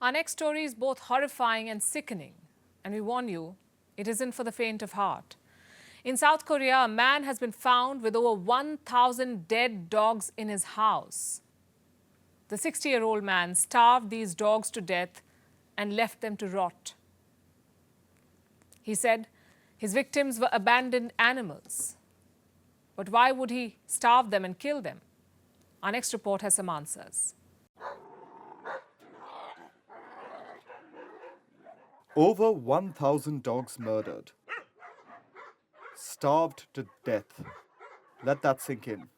Our next story is both horrifying and sickening. And we warn you, it isn't for the faint of heart. In South Korea, a man has been found with over 1,000 dead dogs in his house. The 60-year-old man starved these dogs to death and left them to rot. He said his victims were abandoned animals. But why would he starve them and kill them? Our next report has some answers. Over 1,000 dogs murdered. Starved to death. Let that sink in.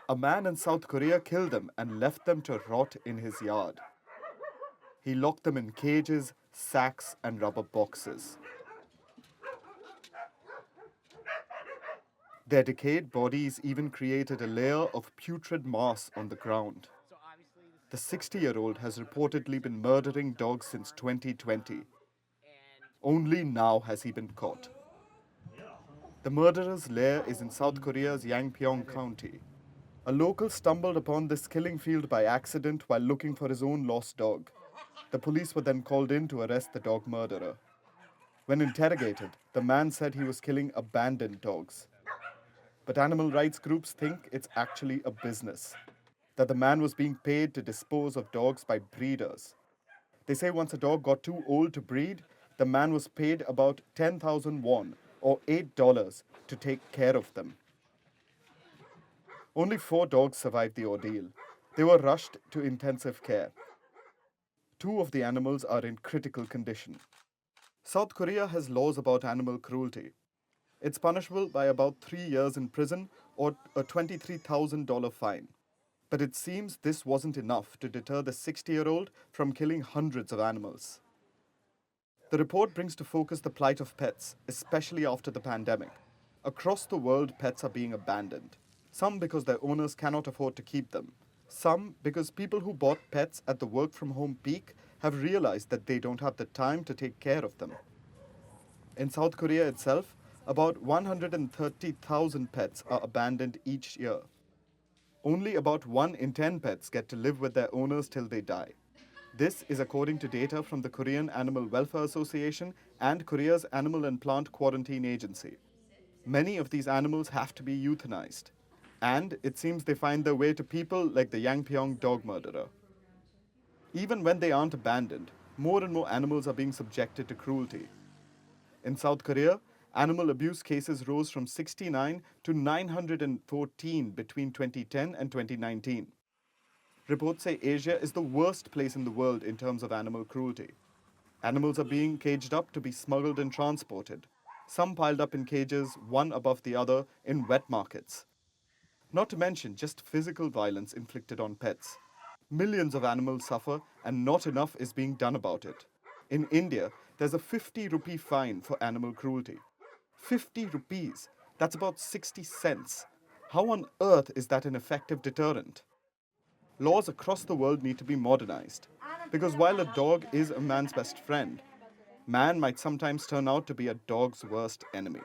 A man in South Korea killed them and left them to rot in his yard. He locked them in cages, sacks, and rubber boxes. Their decayed bodies even created a layer of putrid mass on the ground. The 60-year-old has reportedly been murdering dogs since 2020. Only now has he been caught. The murderer's lair is in South Korea's Yangpyeong County. A local stumbled upon this killing field by accident while looking for his own lost dog. The police were then called in to arrest the dog murderer. When interrogated, the man said he was killing abandoned dogs. But animal rights groups think it's actually a business, that the man was being paid to dispose of dogs by breeders. They say once a dog got too old to breed, the man was paid about 10,000 won, or $8, to take care of them. Only 4 dogs survived the ordeal. They were rushed to intensive care. 2 of the animals are in critical condition. South Korea has laws about animal cruelty. It's punishable by about 3 years in prison or a $23,000 fine. But it seems this wasn't enough to deter the 60-year-old from killing hundreds of animals. The report brings to focus the plight of pets, especially after the pandemic. Across the world, pets are being abandoned. Some because their owners cannot afford to keep them. Some because people who bought pets at the work-from-home peak have realized that they don't have the time to take care of them. In South Korea itself, about 130,000 pets are abandoned each year. Only about 1 in 10 pets get to live with their owners till they die. This is according to data from the Korean Animal Welfare Association and Korea's Animal and Plant Quarantine Agency. Many of these animals have to be euthanized. And it seems they find their way to people like the Yangpyeong dog murderer. Even when they aren't abandoned, more and more animals are being subjected to cruelty. In South Korea, animal abuse cases rose from 69 to 914 between 2010 and 2019. Reports say Asia is the worst place in the world in terms of animal cruelty. Animals are being caged up to be smuggled and transported, some piled up in cages, one above the other, in wet markets. Not to mention just physical violence inflicted on pets. Millions of animals suffer and not enough is being done about it. In India, there's a 50 rupee fine for animal cruelty. 50 rupees, that's about 60 cents. How on earth is that an effective deterrent? Laws across the world need to be modernized. Because while a dog is a man's best friend, man might sometimes turn out to be a dog's worst enemy.